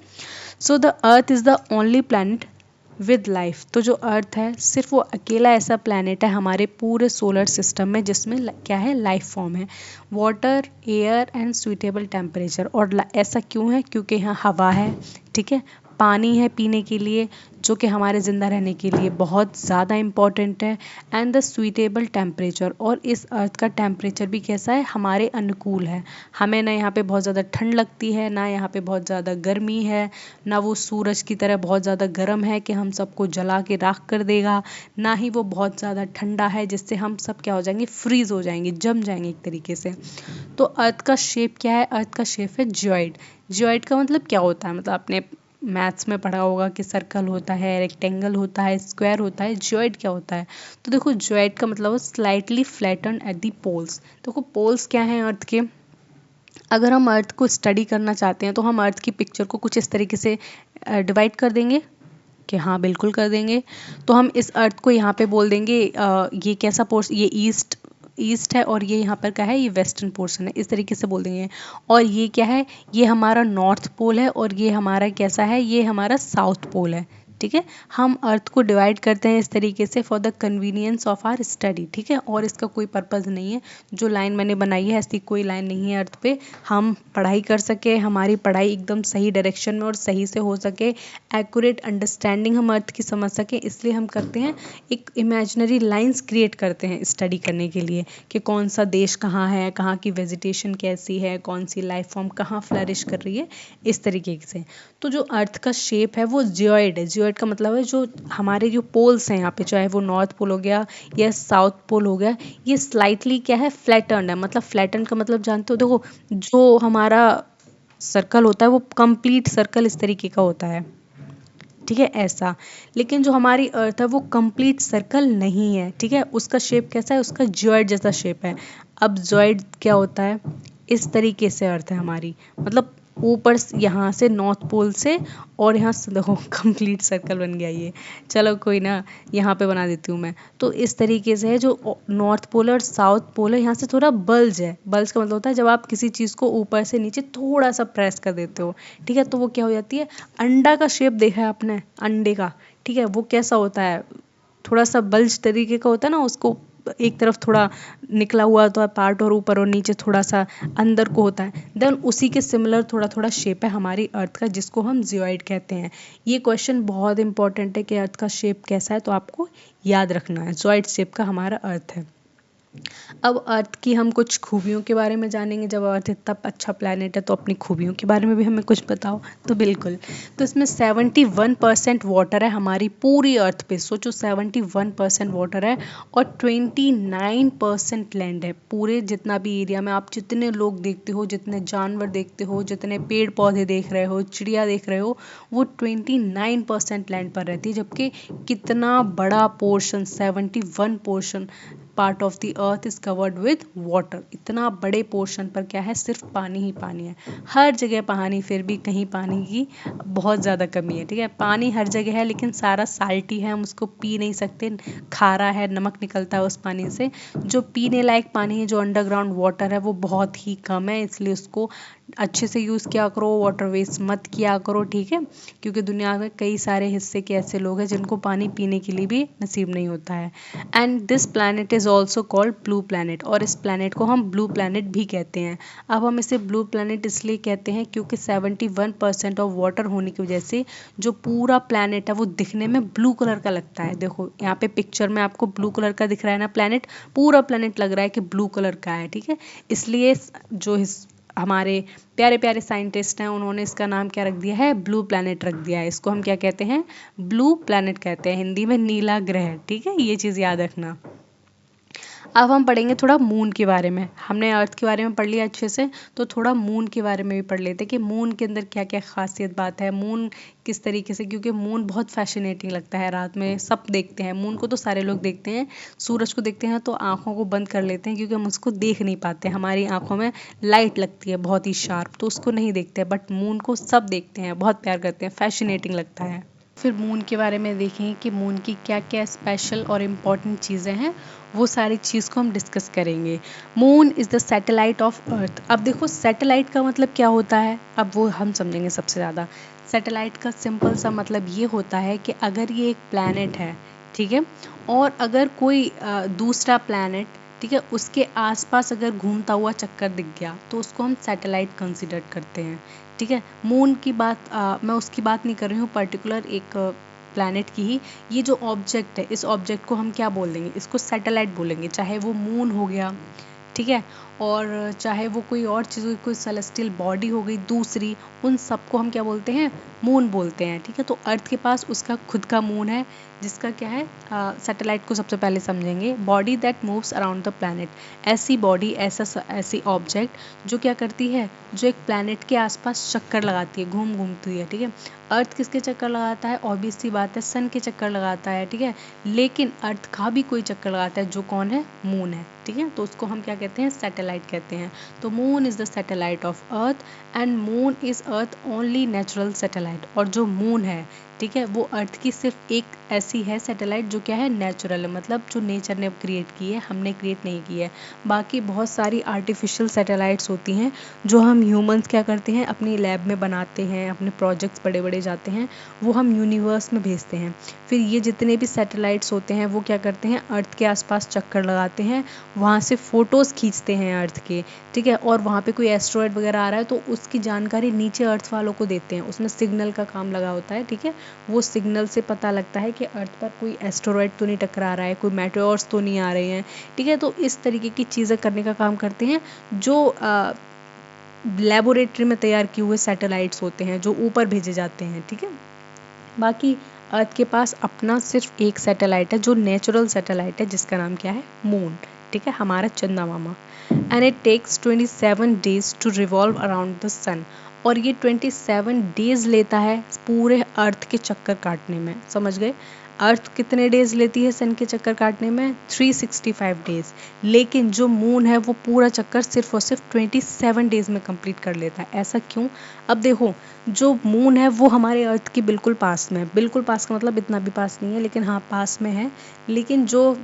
So the earth is the only planet with life. तो जो अर्थ है सिर्फ वो अकेला ऐसा प्लैनेट है हमारे पूरे सोलर सिस्टम में जिसमें क्या है, लाइफ फॉर्म है, water, air and suitable temperature. और ऐसा क्यों है, क्योंकि यहाँ हवा है, ठीक है, पानी है पीने के लिए, जो कि हमारे ज़िंदा रहने के लिए बहुत ज़्यादा इम्पॉर्टेंट है, एंड द सुइटेबल टेम्परेचर, और इस अर्थ का टेम्परेचर भी कैसा है, हमारे अनुकूल है। हमें ना यहाँ पे बहुत ज़्यादा ठंड लगती है, ना यहाँ पे बहुत ज़्यादा गर्मी है, ना वो सूरज की तरह बहुत ज़्यादा गर्म है कि हम सबको जला के राख कर देगा, ना ही वो बहुत ज़्यादा ठंडा है जिससे हम सब क्या हो जाएंगे, फ्रीज हो जाएंगे, जम जाएंगे एक तरीके से। तो अर्थ का शेप क्या है, अर्थ का शेप है जियोइड। जियोइड का मतलब क्या होता है, मतलब आपने मैथ्स में पढ़ा होगा कि सर्कल होता है, रेक्टेंगल होता है, स्क्वायर होता है, जियोइड क्या होता है। तो देखो जियोइड का मतलब slightly flatten at the poles. देखो पोल्स क्या हैं अर्थ के, अगर हम अर्थ को स्टडी करना चाहते हैं तो हम अर्थ की पिक्चर को कुछ इस तरीके से डिवाइड कर देंगे कि हाँ बिल्कुल कर देंगे। तो हम इस अर्थ को यहाँ पे बोल देंगे ये कैसा पोर्शन, ये ईस्ट ईस्ट है, और ये यहाँ पर क्या है, ये वेस्टर्न पोर्शन है, इस तरीके से बोल देंगे। और ये क्या है, ये हमारा नॉर्थ पोल है, और ये हमारा कैसा है, ये हमारा साउथ पोल है। ठीक है, हम अर्थ को डिवाइड करते हैं इस तरीके से for the convenience of our study. ठीक है, और इसका कोई पर्पज़ नहीं है, जो लाइन मैंने बनाई है ऐसी कोई लाइन नहीं है अर्थ पे, हम पढ़ाई कर सके, हमारी पढ़ाई एकदम सही डायरेक्शन में और सही से हो सके, एक्यूरेट अंडरस्टैंडिंग हम अर्थ की समझ सके, इसलिए हम करते हैं एक इमेजिनरी लाइंस क्रिएट करते हैं स्टडी करने के लिए कि कौन सा देश कहाँ है, कहाँ की वेजिटेशन कैसी है, कौन सी लाइफ फॉर्म कहाँ फ्लरिश कर रही है, इस तरीके से। तो जो अर्थ का शेप है वो जियोइड है। जियोइड का मतलब है जो हमारे जो पोल्स हैं यहाँ पे, चाहे वो नॉर्थ पोल हो गया या साउथ पोल हो गया, ये स्लाइटली क्या है, फ्लैटन है। मतलब फ्लैटन का मतलब जानते हो, देखो जो हमारा सर्कल होता है वो कंप्लीट सर्कल इस तरीके का होता है, ठीक है ऐसा। लेकिन जो हमारी अर्थ है वो कंप्लीट सर्कल नहीं है, ठीक है, उसका शेप कैसा है, उसका जियोइड जैसा शेप है। अब जियोइड क्या होता है, इस तरीके से अर्थ है हमारी, मतलब ऊपर यहाँ से नॉर्थ पोल से, और यहाँ से देखो कंप्लीट सर्कल बन गया ये, चलो कोई ना, यहाँ पे बना देती हूँ मैं। तो इस तरीके से है, जो नॉर्थ पोल और साउथ पोल है, यहाँ से थोड़ा बल्ज है। बल्ज का मतलब होता है जब आप किसी चीज़ को ऊपर से नीचे थोड़ा सा प्रेस कर देते हो, ठीक है, तो वो क्या हो जाती है, अंडा का शेप देखा है आपने, अंडे का, ठीक है, वो कैसा होता है, थोड़ा सा बल्ज तरीके का होता है ना, उसको एक तरफ थोड़ा निकला हुआ होता है पार्ट, और ऊपर और नीचे थोड़ा सा अंदर को होता है, देन उसी के सिमिलर थोड़ा थोड़ा शेप है हमारी अर्थ का, जिसको हम जियोइड कहते हैं। ये क्वेश्चन बहुत इंपॉर्टेंट है कि अर्थ का शेप कैसा है, तो आपको याद रखना है, जियोइड शेप का हमारा अर्थ है। अब अर्थ की हम कुछ खूबियों के बारे में जानेंगे। जब अर्थ इतना अच्छा प्लैनेट है तो अपनी खूबियों के बारे में भी हमें कुछ बताओ। तो बिल्कुल, तो इसमें 71% वाटर है हमारी पूरी अर्थ पे, सोचो 71% वाटर है, और 29% लैंड है। पूरे जितना भी एरिया में आप जितने लोग देखते हो, जितने जानवर देखते हो, जितने पेड़ पौधे देख रहे हो, चिड़िया देख रहे हो, वो 29% लैंड पर रहती है। जबकि कितना बड़ा portion, 71% part of the earth is covered with water. इतना बड़े पोर्शन पर क्या है, सिर्फ पानी ही पानी है, हर जगह पानी, फिर भी कहीं पानी की बहुत ज़्यादा कमी है, ठीक है। पानी हर जगह है लेकिन सारा साल्टी है, हम उसको पी नहीं सकते, खारा है, नमक निकलता है उस पानी से। जो पीने लायक पानी है, जो अंडरग्राउंड वाटर है, वो बहुत ही कम है, इसलिए उसको अच्छे से यूज़ किया करो, वाटर वेस्ट मत किया करो, ठीक है, क्योंकि दुनिया में कई सारे हिस्से के ऐसे लोग हैं जिनको पानी पीने के लिए भी नसीब नहीं होता है। And this planet is also called blue planet, और इस प्लैनेट को हम ब्लू प्लैनेट भी कहते हैं। अब हम इसे ब्लू प्लैनेट इसलिए कहते हैं क्योंकि 71% ऑफ वाटर होने की वजह से जो पूरा प्लैनेट है वो दिखने में ब्लू कलर का लगता है। देखो यहाँ पे पिक्चर में आपको ब्लू कलर का दिख रहा है ना प्लैनेट, पूरा प्लैनेट लग रहा है कि ब्लू कलर का है, ठीक है। इसलिए जो हमारे प्यारे प्यारे साइंटिस्ट हैं उन्होंने इसका नाम क्या रख दिया है, ब्लू प्लैनेट रख दिया है। इसको हम क्या कहते हैं, ब्लू प्लैनेट कहते हैं, हिंदी में नीला ग्रह, ठीक है, ये चीज़ याद रखना। अब हम पढ़ेंगे थोड़ा मून के बारे में। हमने अर्थ के बारे में पढ़ लिया अच्छे से, तो थोड़ा मून के बारे में भी पढ़ लेते कि मून के अंदर क्या क्या खासियत बात है, मून किस तरीके से, क्योंकि मून बहुत फैसिनेटिंग लगता है, रात में सब देखते हैं मून को, तो सारे लोग देखते हैं। सूरज को देखते हैं तो आँखों को बंद कर लेते हैं क्योंकि हम उसको देख नहीं पाते, हमारी आँखों में लाइट लगती है बहुत ही शार्प, तो उसको नहीं देखते, बट मून को सब देखते हैं, बहुत प्यार करते हैं, फैसिनेटिंग लगता है। फिर मून के बारे में देखें कि मून की क्या क्या स्पेशल और इम्पॉर्टेंट चीज़ें हैं, वो सारी चीज़ को हम डिस्कस करेंगे। Moon is the satellite of earth. अब देखो सैटेलाइट का मतलब क्या होता है, अब वो हम समझेंगे सबसे ज़्यादा। सैटेलाइट का सिंपल सा मतलब ये होता है कि अगर ये एक प्लैनेट है, ठीक है, और अगर कोई दूसरा प्लैनेट, ठीक है, उसके आसपास अगर घूमता हुआ चक्कर दिख गया तो उसको हम सैटेलाइट कंसिडर करते हैं, ठीक ठीक है। मून की बात मैं उसकी बात नहीं कर रही हूँ, पर्टिकुलर एक प्लैनेट की ही। ये जो ऑब्जेक्ट है, इस ऑब्जेक्ट को हम क्या बोल देंगे, इसको सैटेलाइट बोलेंगे, चाहे वो मून हो गया, ठीक है, और चाहे वो कोई और चीज़ हो, कोई सेलेस्टियल बॉडी हो गई दूसरी, उन सबको हम क्या बोलते हैं, मून बोलते हैं, ठीक है। तो अर्थ के पास उसका खुद का मून है, जिसका क्या है, सैटेलाइट को सबसे पहले समझेंगे। Body that moves around the planet, ऐसी बॉडी, ऐसी ऑब्जेक्ट जो क्या करती है, जो एक प्लैनेट के आसपास चक्कर लगाती है, घूमती है, ठीक है। अर्थ किसके चक्कर लगाता है, ऑब्वियस सी बात है, सन के चक्कर लगाता है, ठीक है। लेकिन अर्थ का भी कोई चक्कर लगाता है, जो कौन है, मून है, ठीक है। तो उसको हम क्या कहते हैं, सैटेलाइट कहते हैं। तो moon is the satellite of earth and moon is earth only natural satellite. और जो मून है, ठीक है, वो अर्थ की सिर्फ एक ऐसी है सैटेलाइट जो क्या है, नेचुरल है, मतलब जो नेचर ने क्रिएट की है, हमने क्रिएट नहीं की है। बाकी बहुत सारी आर्टिफिशियल सैटेलाइट्स होती हैं जो हम ह्यूमंस क्या करते हैं, अपनी लैब में बनाते हैं, अपने प्रोजेक्ट्स बड़े बड़े जाते हैं, वो हम यूनिवर्स में भेजते हैं। फिर ये जितने भी सैटेलाइट्स होते हैं वो क्या करते हैं, अर्थ के आसपास चक्कर लगाते हैं, वहाँ से फ़ोटोज़ खींचते हैं अर्थ के, ठीक है। और वहाँ पे कोई एस्ट्रॉयड वगैरह आ रहा है तो उसकी जानकारी नीचे अर्थ वालों को देते हैं, उसमें सिग्नल का काम लगा होता है, ठीक है। वो सिग्नल से पता लगता है कि अर्थ पर कोई एस्ट्रॉयड तो नहीं टकरा रहा है, कोई मेटेओर्स तो नहीं आ रहे हैं, ठीक है। तो इस तरीके की चीज़ें करने का काम करते हैं जो लेबोरेटरी में तैयार किए हुए सैटेलाइट्स होते हैं, जो ऊपर भेजे जाते हैं, ठीक है। बाकी अर्थ के पास अपना सिर्फ एक सैटेलाइट है जो नेचुरल सैटेलाइट है, जिसका नाम क्या है, मून, ठीक है, हमारा चंदा मामा। And it takes 27 days to revolve around the sun. और ये 27 डेज लेता है पूरे अर्थ के चक्कर काटने में, समझ गए। अर्थ कितने डेज लेती है सन के चक्कर काटने में, 365 डेज। लेकिन जो मून है वो पूरा चक्कर सिर्फ और सिर्फ 27 डेज में कंप्लीट कर लेता है। ऐसा क्यों, अब देखो, जो मून है वो हमारे अर्थ की बिल्कुल पास में है, बिल्कुल पास का मतलब इतना भी पास नहीं है, लेकिन हाँ पास में है। लेकिन जो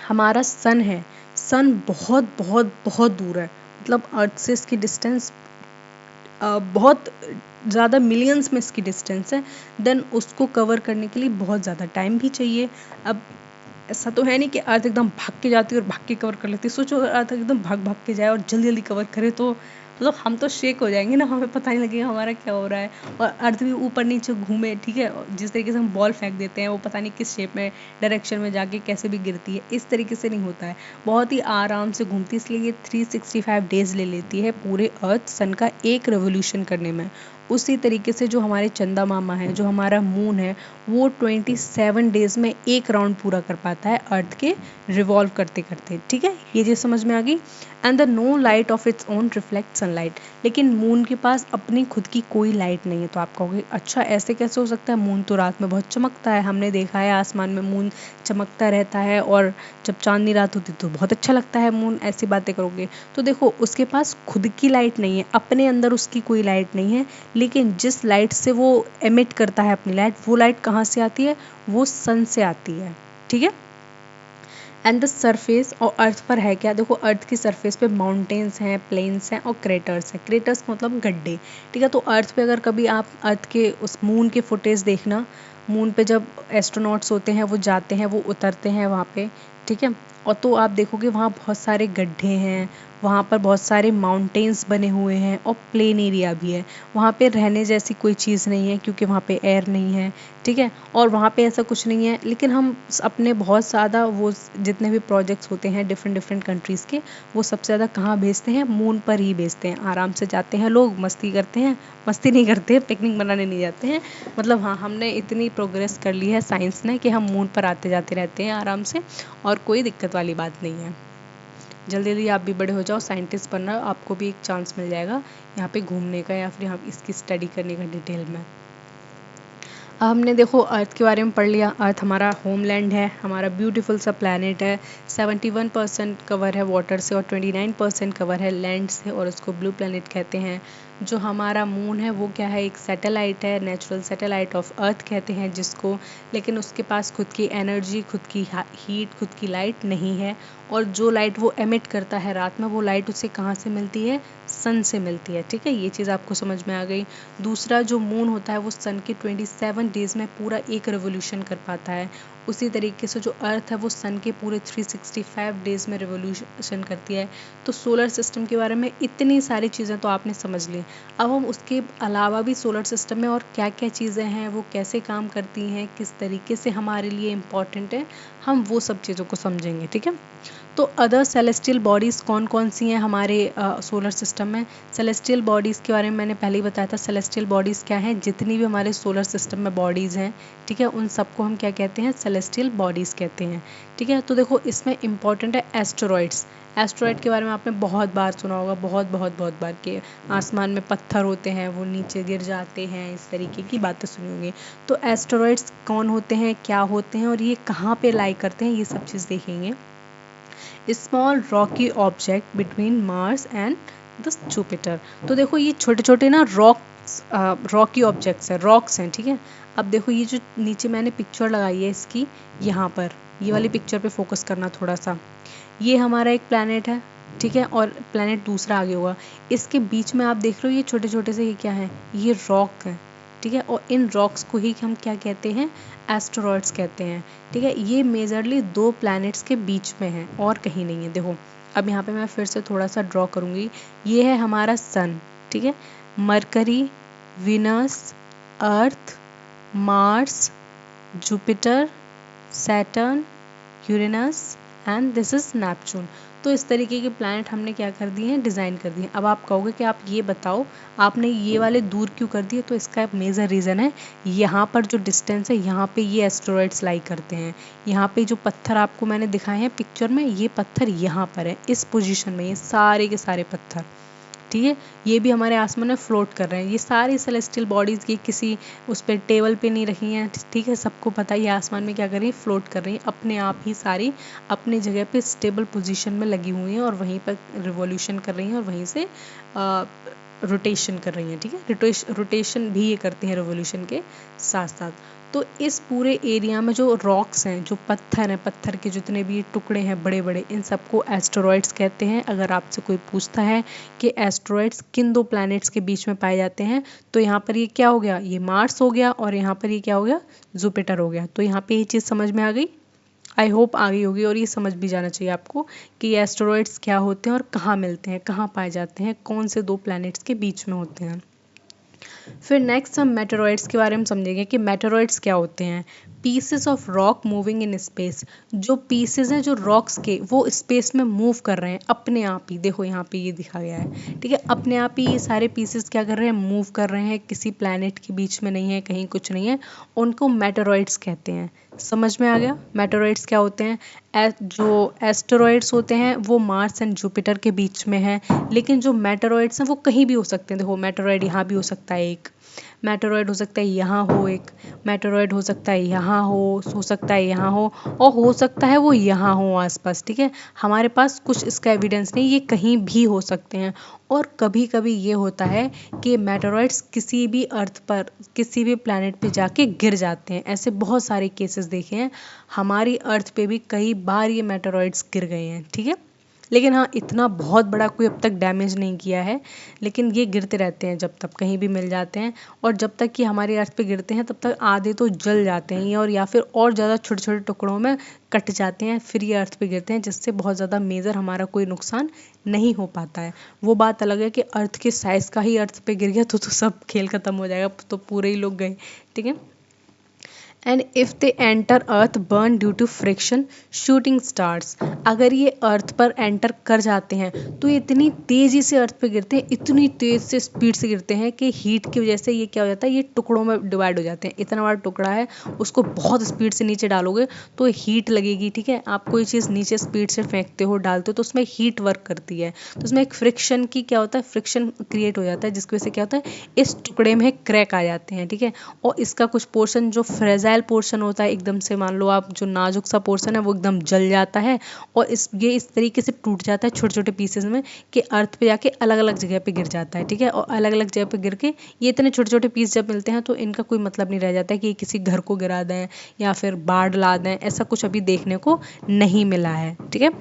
हमारा सन है, सन बहुत बहुत बहुत दूर है, मतलब अर्थ से इसकी डिस्टेंस बहुत ज़्यादा मिलियंस में इसकी डिस्टेंस है। देन उसको कवर करने के लिए बहुत ज़्यादा टाइम भी चाहिए। अब ऐसा तो है नहीं कि अर्थ एकदम भाग के जाती है और भाग के कवर कर लेती है। सोचो अगर अर्थ एकदम भाग भाग के जाए और जल्दी जल्दी कवर करे तो मतलब हम तो शेक हो जाएंगे ना, हमें पता नहीं लगेगा हमारा क्या हो रहा है। और अर्थ भी ऊपर नीचे घूमे, ठीक है, जिस तरीके से हम बॉल फेंक देते हैं वो पता नहीं किस शेप में, डायरेक्शन में जाके कैसे भी गिरती है, इस तरीके से नहीं होता है, बहुत ही आराम से घूमती है। इसलिए ये 365 डेज ले लेती है पूरे अर्थ सन का एक रेवोल्यूशन करने में। उसी तरीके से जो हमारे चंदा मामा है, जो हमारा मून है, वो 27 डेज में एक राउंड पूरा कर पाता है अर्थ के रिवॉल्व करते करते, ठीक है। ये चीज़ समझ में आ गई। And the no light of its own reflect sunlight. लेकिन मून के पास अपनी खुद की कोई लाइट नहीं है। तो आप कहोगे अच्छा ऐसे कैसे हो सकता है, मून तो रात में बहुत चमकता है, हमने देखा है आसमान में मून चमकता रहता है, और जब चांदनी रात होती तो बहुत अच्छा लगता है मून, ऐसी बातें करोगे। तो देखो उसके पास खुद की लाइट नहीं है, अपने अंदर उसकी कोई लाइट नहीं है, लेकिन जिस लाइट से वो एमिट करता है अपनी लाइट, वो लाइट कहाँ से आती है, वो सन से आती है, ठीक है। एंड द सरफेस, और अर्थ पर है क्या, देखो अर्थ की सरफेस पे माउंटेन्स हैं, प्लेन्स हैं और क्रेटर्स हैं। क्रेटर्स मतलब गड्ढे, ठीक है। तो अर्थ पे अगर कभी आप अर्थ के उस मून के फुटेज देखना, मून पे जब एस्ट्रोनॉट्स होते हैं वो जाते हैं, वो उतरते हैं वहाँ पे, ठीक है, और तो आप देखोगे वहाँ बहुत सारे गड्ढे हैं, वहाँ पर बहुत सारे माउंटेन्स बने हुए हैं और प्लेन एरिया भी है। वहाँ पे रहने जैसी कोई चीज़ नहीं है क्योंकि वहाँ पे एयर नहीं है, ठीक है। और वहाँ पे ऐसा कुछ नहीं है, लेकिन हम अपने बहुत ज़्यादा वो जितने भी प्रोजेक्ट्स होते हैं डिफरेंट डिफरेंट कंट्रीज़ के, वो सबसे ज़्यादा कहाँ भेजते हैं, मून पर ही भेजते हैं। आराम से जाते हैं लोग, मस्ती करते हैं, मस्ती नहीं करते हैं, पिकनिक बनाने नहीं जाते हैं, मतलब हाँ हमने इतनी प्रोग्रेस कर ली है साइंस ने कि हम मून पर आते जाते रहते हैं आराम से, और कोई दिक्कत वाली बात नहीं है। जल्दी जल्दी आप भी बड़े हो जाओ, साइंटिस्ट बनना, आपको भी एक चांस मिल जाएगा यहाँ पे घूमने का या फिर यहाँ इसकी स्टडी करने का डिटेल में। हमने देखो अर्थ के बारे में पढ़ लिया। अर्थ हमारा होमलैंड है, हमारा ब्यूटीफुल सा प्लैनेट है। 71% कवर है वाटर से और 29% कवर है लैंड से, और उसको ब्लू प्लैनेट कहते हैं। जो हमारा मून है वो क्या है, एक सैटेलाइट है, नेचुरल सैटेलाइट ऑफ अर्थ कहते हैं जिसको, लेकिन उसके पास खुद की एनर्जी, खुद की हीट, खुद की लाइट नहीं है। और जो लाइट वो एमिट करता है रात में, वो लाइट उसे कहाँ से मिलती है, सन से मिलती है, ठीक है। ये चीज़ आपको समझ में आ गई। दूसरा जो मून होता है वो सन के 27 डेज में पूरा एक रेवोल्यूशन कर पाता है, उसी तरीके से जो अर्थ है वो सन के पूरे 365 डेज में रिवोल्यूशन करती है। तो सोलर सिस्टम के बारे में इतनी सारी चीज़ें तो आपने समझ ली। अब हम उसके अलावा भी सोलर सिस्टम में और क्या क्या चीज़ें हैं, वो कैसे काम करती हैं, किस तरीके से हमारे लिए इम्पॉर्टेंट है, हम वो सब चीज़ों को समझेंगे। ठीक है, तो अदर सेलेस्टियल बॉडीज़ कौन कौन सी हैं हमारे सोलर सिस्टम में। सेलेस्टियल बॉडीज़ के बारे में मैंने पहले ही बताया था। सेलेस्टियल बॉडीज़ क्या हैं, जितनी भी हमारे सोलर सिस्टम में बॉडीज़ हैं, ठीक है, उन सबको हम क्या कहते हैं, सेलेस्टियल बॉडीज़ कहते हैं। ठीक है, तो देखो इसमें इंपॉर्टेंट है एस्टेरॉइड्स। एस्टेरॉइड के बारे में आपने बहुत बार सुना होगा, बहुत बहुत बहुत बार, कि आसमान में पत्थर होते हैं, वो नीचे गिर जाते हैं, इस तरीके की बातें सुनी होंगी। तो एस्टेरॉइड्स कौन होते हैं, क्या होते हैं और ये कहाँ पे लाई करते हैं, ये सब चीज़ देखेंगे। Small Rocky object between Mars and the Jupiter. तो देखो ये छोटे छोटे ना रॉकी ऑब्जेक्ट्स हैं, रॉक्स हैं। ठीक है, अब देखो ये जो नीचे मैंने पिक्चर लगाई है इसकी, यहाँ पर ये वाली पिक्चर पे फोकस करना थोड़ा सा। ये हमारा एक प्लैनेट है, ठीक है, और प्लैनेट दूसरा आगे होगा। इसके बीच में आप देख रहे हो ये छोटे छोटे से, ये क्या है, ये रॉक है। ठीक है, और इन रॉक्स को ही हम क्या कहते हैं, एस्टेरॉइड्स कहते हैं। ठीक है, ये मेजरली 2 प्लैनेट्स के बीच में है और कहीं नहीं है। देखो अब यहाँ पे मैं फिर से थोड़ा सा ड्रॉ करूँगी। ये है हमारा सन, ठीक है, mercury, Venus, Earth, Mars, Jupiter, Saturn, Uranus and this is Neptune. तो इस तरीके के प्लैनेट हमने क्या कर दिए हैं, डिज़ाइन कर दिए हैं। अब आप कहोगे कि आप ये बताओ आपने ये वाले दूर क्यों कर दिए, तो इसका एक मेजर रीज़न है, यहाँ पर जो डिस्टेंस है, यहाँ पे ये एस्टेरॉइड्स लाई करते हैं। यहाँ पे जो पत्थर आपको मैंने दिखाए हैं पिक्चर में, ये पत्थर यहाँ पर है, इस पोजीशन में, ये सारे के सारे पत्थर। ठीक है, ये भी हमारे आसमान में फ्लोट कर रहे हैं। ये सारी सेलेस्टियल बॉडीज़ की किसी उस पर टेबल पे नहीं रखी हैं। ठीक है, सबको पता है ये आसमान में क्या कर रही है, फ्लोट कर रही है, अपने आप ही सारी अपनी जगह पे स्टेबल पोजीशन में लगी हुई हैं और वहीं पर रिवॉल्यूशन कर रही हैं और वहीं से रोटेशन कर रही हैं। ठीक है, रोटेशन भी ये करती हैं रिवॉल्यूशन के साथ साथ। तो इस पूरे एरिया में जो रॉक्स हैं, जो पत्थर हैं, पत्थर के जितने भी टुकड़े हैं बड़े बड़े, इन सबको एस्टेरॉइड्स कहते हैं। अगर आपसे कोई पूछता है कि एस्टेरॉइड्स किन 2 प्लैनेट्स के बीच में पाए जाते हैं, तो यहाँ पर ये क्या हो गया, ये मार्स हो गया, और यहाँ पर ये क्या हो गया, जुपिटर हो गया। तो यहाँ पे ये चीज़ समझ में आ गई, आई होप आ गई होगी, और ये समझ भी जाना चाहिए आपको कि ये एस्टेरॉइड्स क्या होते हैं और कहाँ मिलते हैं, कहाँ पाए जाते हैं, कौन से 2 प्लैनेट्स के बीच में होते हैं। फिर नेक्स्ट हम मेटेरॉइड्स के बारे में समझेंगे कि मेटेरॉइड्स क्या होते हैं। Pieces of rock moving in space. जो पीसेस हैं जो रॉक्स के, वो स्पेस में मूव कर रहे हैं अपने आप ही। देखो यहाँ पे ये दिखा गया है, ठीक है, अपने आप ही ये सारे पीसेस क्या कर रहे हैं, मूव कर रहे हैं, किसी प्लैनेट के बीच में नहीं है, कहीं कुछ नहीं है, उनको मेटेरॉइड्स कहते हैं। समझ में आ गया मेटेरॉइड्स क्या होते हैं। जो एस्टेरॉइड्स होते हैं वो मार्स एंड जुपिटर के बीच में है, लेकिन जो मेटेरॉइड्स हैं वो कहीं भी हो सकते हैं। देखो मेटेरॉइड यहाँ भी हो सकता है, एक मेटेरॉइड हो सकता है यहाँ हो, एक मेटेरॉइड हो सकता है यहाँ हो सकता है यहाँ हो, और हो सकता है वो यहाँ हो आसपास। ठीक है, हमारे पास कुछ इसका एविडेंस नहीं, ये कहीं भी हो सकते हैं। और कभी कभी ये होता है कि मेटेरॉइड्स किसी भी अर्थ पर, किसी भी प्लैनेट पे जाके गिर जाते हैं। ऐसे बहुत सारे केसेस देखे हैं, हमारी अर्थ पे भी कई बार ये मेटेरॉइड्स गिर गए हैं। ठीक है, लेकिन हाँ इतना बहुत बड़ा कोई अब तक डैमेज नहीं किया है, लेकिन ये गिरते रहते हैं, जब तक कहीं भी मिल जाते हैं। और जब तक कि हमारी अर्थ पे गिरते हैं तब तक आधे तो जल जाते हैं ये, और या फिर और ज़्यादा छोटे छोटे टुकड़ों में कट जाते हैं, फिर ये अर्थ पे गिरते हैं, जिससे बहुत ज़्यादा मेजर हमारा कोई नुकसान नहीं हो पाता है। वो बात अलग है कि अर्थ के साइज़ का ही अर्थ पे गिर गया तो सब खेल ख़त्म हो जाएगा, तो पूरे ही लोग गए। ठीक है, and if they enter earth burn due to friction shooting stars. अगर ये अर्थ पर एंटर कर जाते हैं तो ये इतनी तेज़ी से अर्थ पे गिरते हैं, इतनी तेज़ से स्पीड से गिरते हैं कि हीट की वजह से ये क्या हो जाता है, ये टुकड़ों में डिवाइड हो जाते हैं। इतना बड़ा टुकड़ा है, उसको बहुत स्पीड से नीचे डालोगे तो हीट लगेगी। ठीक है, आप कोई चीज़ नीचे स्पीड से फेंकते हो, डालते हो, तो उसमें हीट वर्क करती है, तो उसमें एक फ्रिक्शन की क्या होता है, फ्रिक्शन क्रिएट हो जाता है, जिसकी वजह से क्या होता है, इस टुकड़े में क्रैक आ जाते हैं। ठीक है, और इसका कुछ पोर्शन जो फ्रेजाइल पोर्शन होता है, एकदम से मान लो आप, जो नाजुक सा पोर्शन है वो एकदम जल जाता है, और ये इस तरीके से टूट जाता है छोटे छोटे पीसेस में कि अर्थ पे जाके अलग अलग जगह पे गिर जाता है। ठीक है, और अलग अलग जगह पे गिर के ये इतने छोटे छोटे पीस जब मिलते हैं तो इनका कोई मतलब नहीं रह जाता है कि किसी घर को गिरा दें या फिर बाढ़ ला दें, ऐसा कुछ अभी देखने को नहीं मिला है। ठीक है,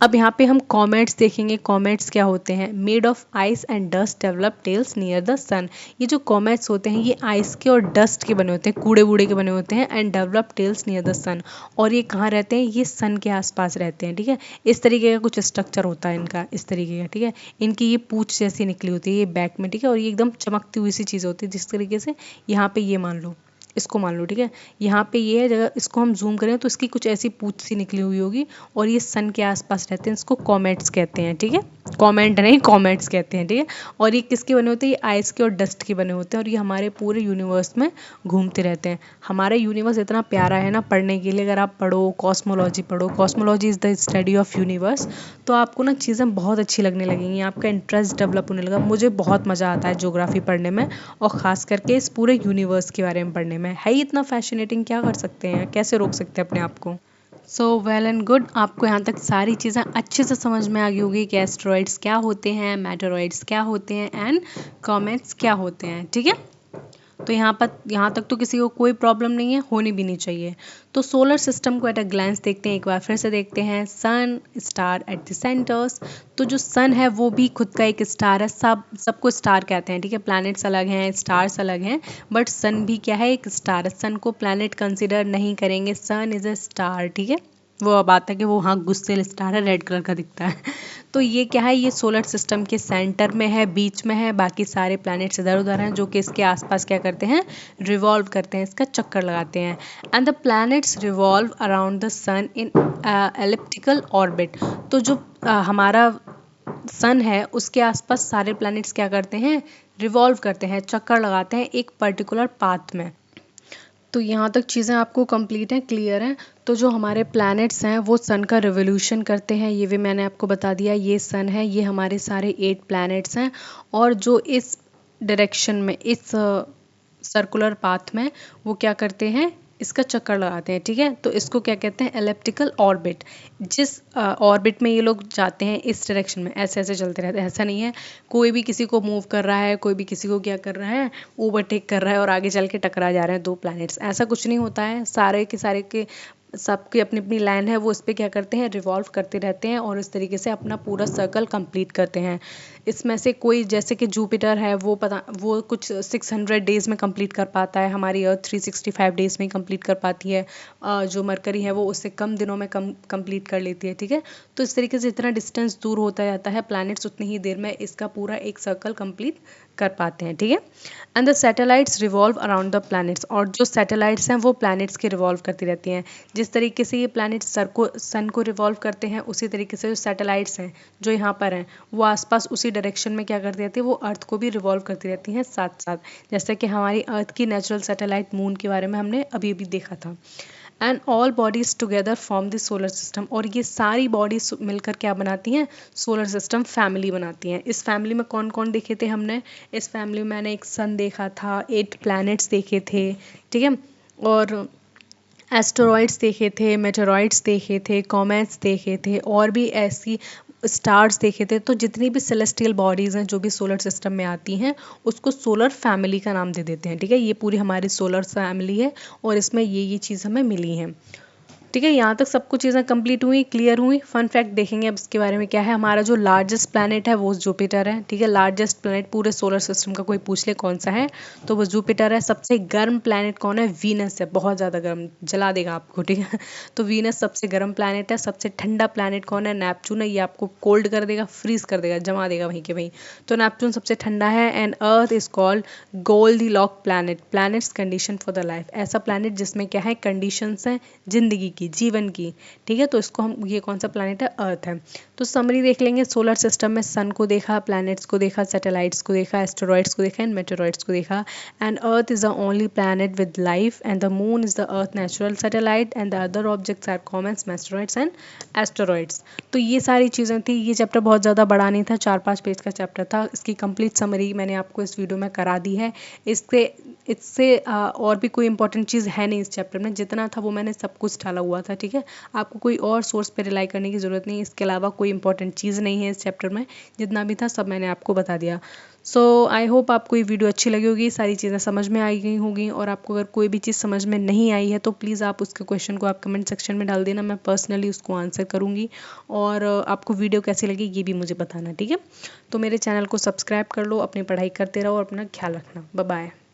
अब यहाँ पे हम कॉमेट्स देखेंगे। कॉमेट्स क्या होते हैं, made of ice and dust develop tails near the sun. ये जो कॉमेट्स होते हैं ये आइस के और डस्ट के बने होते हैं, कूड़े वूड़े के बने होते हैं, होते हैं and develop tails near the sun. और ये कहाँ रहते हैं, ये सन के आसपास रहते हैं, ठीक है। इस तरीके का कुछ स्ट्रक्चर होता है इनका, इस तरीके का, ठीक है। इनकी ये पूंछ जैसी निकली होती है ये बैक में, ठीक है। और ये एकदम चमकती हुई सी चीज़ होती है, जिस तरीके से यहाँ पे ये मान लो, इसको मान लो, ठीक है। यहाँ पे ये है जगह, इसको हम जूम करें तो इसकी कुछ ऐसी पूंछ सी निकली हुई होगी और ये सन के आसपास रहते हैं, इसको कॉमेट्स कहते हैं, ठीक है। कॉमेंट नहीं, कॉमेट्स कहते हैं, ठीक है। और ये किसके बने होते हैं, ये आइस के और डस्ट के बने होते हैं और ये हमारे पूरे यूनिवर्स में घूमते रहते हैं। हमारा यूनिवर्स इतना प्यारा है ना पढ़ने के लिए, अगर आप पढ़ो कॉस्मोलॉजी पढ़ो, cosmology is the study of universe, तो आपको ना चीज़ें बहुत अच्छी लगने लगेंगी, आपका इंटरेस्ट डेवलप होने लगा। मुझे बहुत मज़ा आता है ज्योग्राफी पढ़ने में और ख़ास करके इस पूरे यूनिवर्स के बारे में पढ़ने में। है ही इतना फैसिनेटिंग, क्या कर सकते हैं, कैसे रोक सकते हैं अपने आप को। सो वेल एंड गुड, आपको यहाँ तक सारी चीज़ें अच्छे से समझ में आ गई होगी कि एस्टेरॉइड्स क्या होते हैं, मेटेरॉइड्स क्या होते हैं एंड कॉमेट्स क्या होते हैं, ठीक है। तो यहाँ तक तो किसी को कोई प्रॉब्लम नहीं है, होनी भी नहीं चाहिए। तो सोलर सिस्टम को एट अ ग्लैंस देखते हैं, एक बार फिर से देखते हैं। सन, स्टार एट द सेंटर्स। तो जो सन है वो भी खुद का एक स्टार है, सबको स्टार कहते हैं, ठीक है। प्लैनेट्स अलग हैं, स्टार्स अलग हैं, बट सन भी क्या है, एक स्टार है। सन को प्लैनेट कंसिडर नहीं करेंगे, सन इज़ अ स्टार, ठीक है। वो अब आता है कि वो हाँ गुस्सेल स्टार है, रेड कलर का दिखता है। तो ये क्या है, ये सोलर सिस्टम के सेंटर में है, बीच में है, बाकी सारे प्लैनेट्स इधर उधर हैं जो कि इसके आसपास क्या करते हैं, रिवॉल्व करते हैं, इसका चक्कर लगाते हैं। And the planets revolve around the sun in elliptical orbit. तो जो हमारा सन है उसके आसपास सारे प्लैनेट्स क्या करते हैं, रिवॉल्व करते हैं, चक्कर लगाते हैं एक पर्टिकुलर पाथ में। तो यहाँ तक चीज़ें आपको कंप्लीट हैं, क्लियर हैं। तो जो हमारे प्लैनेट्स हैं वो सन का रिवोल्यूशन करते हैं, ये भी मैंने आपको बता दिया। ये सन है, ये हमारे सारे 8 प्लैनेट्स हैं और जो इस डायरेक्शन में, इस सर्कुलर पाथ में वो क्या करते हैं, इसका चक्कर लगाते हैं, ठीक है। तो इसको क्या कहते हैं, एलिप्टिकल ऑर्बिट। जिस ऑर्बिट में ये लोग जाते हैं इस डायरेक्शन में, ऐसे ऐसे चलते रहते हैं। ऐसा नहीं है कोई भी किसी को मूव कर रहा है, कोई भी किसी को क्या कर रहा है, ओवरटेक कर रहा है और आगे चल के टकरा जा रहे हैं दो प्लैनेट्स, ऐसा कुछ नहीं होता है। सारे के सबकी अपनी अपनी लाइन है, वो इस पर क्या करते हैं, रिवॉल्व करते रहते हैं और इस तरीके से अपना पूरा सर्कल कंप्लीट करते हैं। इसमें से कोई, जैसे कि जुपिटर है, वो कुछ 600 डेज़ में कंप्लीट कर पाता है, हमारी अर्थ 365 डेज़ में कंप्लीट कर पाती है। जो मरकरी है वो उससे कम दिनों में कंप्लीट कर लेती है, ठीक है। तो इस तरीके से जितना डिस्टेंस दूर होता जाता है प्लैनेट्स, उतनी ही देर में इसका पूरा एक सर्कल कंप्लीट कर पाते हैं, ठीक है। And the satellites revolve around the planets. और जो सैटेलाइट्स हैं वो प्लैनेट्स के रिवॉल्व करती रहती हैं। जिस तरीके से ये प्लैनेट्स सन को रिवॉल्व करते हैं, उसी तरीके से जो सैटेलाइट्स हैं जो यहाँ पर हैं वो आसपास उसी डायरेक्शन में क्या करती रहती है, वो अर्थ को भी रिवॉल्व करती रहती हैं साथ साथ। जैसे कि हमारी अर्थ की नेचुरल सैटेलाइट मून के बारे में हमने अभी अभी देखा था। And all bodies together form the solar system. और ये सारी बॉडीज मिलकर क्या बनाती हैं, सोलर सिस्टम फैमिली बनाती हैं। इस फैमिली में कौन कौन देखे थे हमने, इस फैमिली में मैंने एक सन देखा था, 8 प्लैनेट्स देखे थे, ठीक है। और एस्टेरॉइड्स देखे थे, मेटेरॉइड्स देखे थे, कॉमेट्स देखे थे और भी ऐसी स्टार्स देखे थे। तो जितनी भी सेलेस्टियल बॉडीज़ हैं जो भी सोलर सिस्टम में आती हैं उसको सोलर फैमिली का नाम दे देते हैं, ठीक है। ये पूरी हमारी सोलर फैमिली है और इसमें ये चीज़ हमें मिली है, ठीक है। यहाँ तक सब कुछ चीज़ें कंप्लीट हुई, क्लियर हुई। फन फैक्ट देखेंगे अब इसके बारे में क्या है। हमारा जो लार्जेस्ट प्लैनेट है वो जुपिटर है, ठीक है। लार्जेस्ट प्लैनेट पूरे सोलर सिस्टम का कोई पूछ ले कौन सा है, तो वो जुपिटर है। सबसे गर्म प्लैनेट कौन है, वीनस है, बहुत ज़्यादा गर्म, जला देगा आपको, ठीक है। तो वीनस सबसे गर्म प्लैनेट है। सबसे ठंडा प्लैनेट कौन है, नेपच्यून है, ये आपको कोल्ड कर देगा, फ्रीज कर देगा, जमा देगा वहीं के वहीं। तो नेपच्यून सबसे ठंडा है। And earth is called Goldilock planet, planets condition for the life. ऐसा प्लैनेट जिसमें क्या है, कंडीशंस हैं जिंदगी की, जीवन की, ठीक है। तो इसको हम, ये कौन सा प्लैनेट है, अर्थ है। तो समरी देख लेंगे। सोलर सिस्टम में सन को देखा, प्लैनेट्स को देखा, सैटेलाइट्स को देखा, एस्टेरॉइड्स को देखा एंड मेटेरॉइड्स को देखा। And earth is the only planet with life and the moon is the earth natural satellite and the other objects are comets, meteoroids and asteroids. तो ये सारी चीज़ें थी। ये चैप्टर बहुत ज़्यादा बड़ा नहीं था, 4-5 पेज का चैप्टर था। इसकी कंप्लीट समरी मैंने आपको इस वीडियो में करा दी है। इससे और भी कोई इंपॉर्टेंट चीज़ है नहीं इस चैप्टर में, जितना था वो मैंने सब कुछ डाला हुआ था, ठीक है। आपको कोई और सोर्स पे रिलाई करने की ज़रूरत नहीं, इसके अलावा कोई इंपॉर्टेंट चीज़ नहीं है इस चैप्टर में। जितना भी था सब मैंने आपको बता दिया। सो आई होप आपको ये वीडियो अच्छी लगी होगी, सारी चीज़ें समझ में आई गई होंगी। और आपको अगर कोई भी चीज़ समझ में नहीं आई है तो प्लीज़ आप उसके क्वेश्चन को आप कमेंट सेक्शन में डाल देना, मैं पर्सनली उसको आंसर करूँगी। और आपको वीडियो कैसी लगी ये भी मुझे बताना, ठीक है। तो मेरे चैनल को सब्सक्राइब कर लो, अपनी पढ़ाई करते रहो और अपना ख्याल रखना। Bye bye.